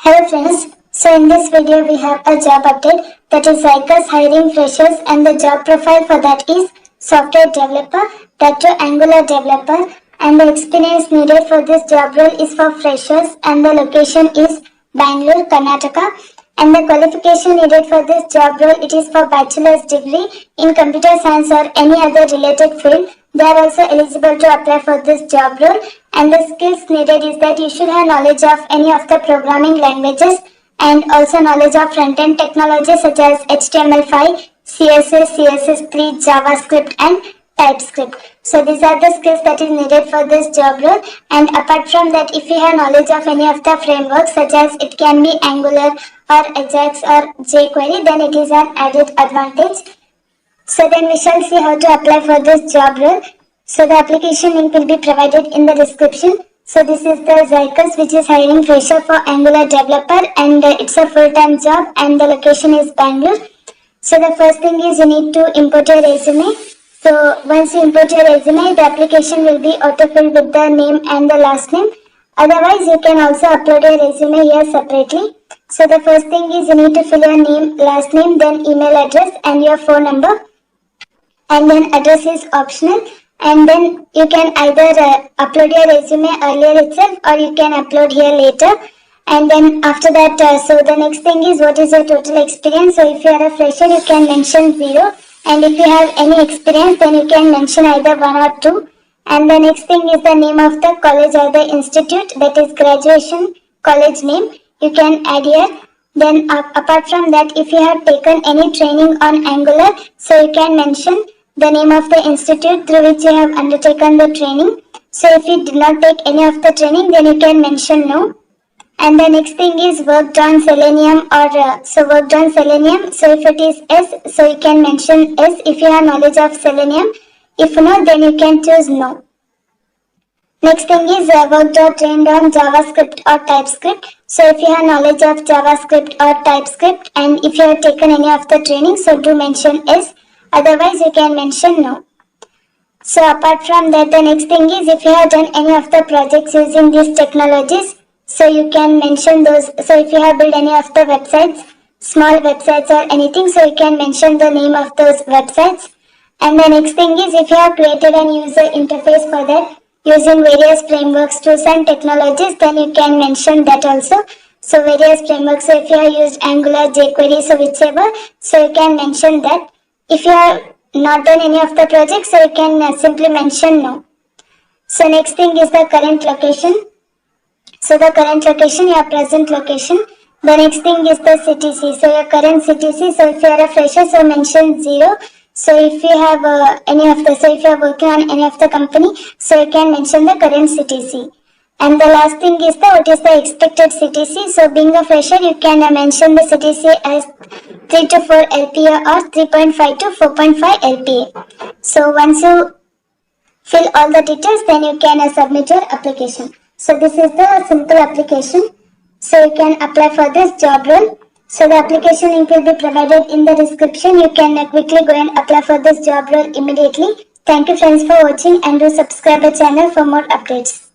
Hello friends, so in this video we have a job update, that is Zycus hiring freshers, and the job profile for that is software developer, that to Angular developer, and the experience needed for this job role is for freshers, and the location is Bangalore, Karnataka, and the qualification needed for this job role, it is for bachelor's degree in computer science or any other related field. They are also eligible to apply for this job role, and the skills needed is that you should have knowledge of any of the programming languages and also knowledge of front-end technology such as HTML5, CSS, CSS3, JavaScript and TypeScript. So these are the skills that is needed for this job role, and apart from that, if you have knowledge of any of the frameworks such as it can be Angular or Ajax or jQuery, then it is an added advantage. So then we shall see how to apply for this job role. So the application link will be provided in the description. So this is the Zycus, which is hiring fresher for Angular developer, and it's a full-time job, and the location is Bangalore. So the first thing is you need to import your resume. So once you import your resume, the application will be autofilled with the name and the last name. Otherwise, you can also upload your resume here separately. So the first thing is you need to fill your name, last name, then email address and your phone number. And then address is optional, and then you can either upload your resume earlier itself or you can upload here later. And then after that, so the next thing is what is your total experience. So if you are a fresher, you can mention 0, and if you have any experience, then you can mention either 1 or 2. And the next thing is the name of the college or the institute, that is graduation college name, you can add here. Then apart from that, if you have taken any training on Angular, so you can mention the name of the institute through which you have undertaken the training. So if you did not take any of the training, then you can mention no. And the next thing is worked on Selenium or worked on Selenium. So if it is yes, so you can mention yes if you have knowledge of Selenium. If no, then you can choose no. Next thing is worked or trained on JavaScript or TypeScript. So if you have knowledge of JavaScript or TypeScript, and if you have taken any of the training, so do mention yes. Otherwise, you can mention no. So apart from that, the next thing is if you have done any of the projects using these technologies, so you can mention those. So if you have built any of the websites, small websites or anything, so you can mention the name of those websites. And the next thing is if you have created an user interface for that using various frameworks, tools and technologies, then you can mention that also. So various frameworks, so if you have used Angular, jQuery, so whichever, so you can mention that. If you have not done any of the projects, so you can simply mention no. So next thing is the current location. So the current location, your present location. The next thing is the CTC. So your current CTC. So if you are a fresher, so mention 0. So if you have if you are working on any of the company, so you can mention the current CTC. And the last thing is what is the expected CTC. So being a fresher, you can mention the CTC as 3 to 4 LPA or 3.5 to 4.5 LPA. So once you fill all the details, then you can submit your application. So this is the simple application. So you can apply for this job role. So the application link will be provided in the description. You can quickly go and apply for this job role immediately. Thank you friends for watching, and do subscribe the channel for more updates.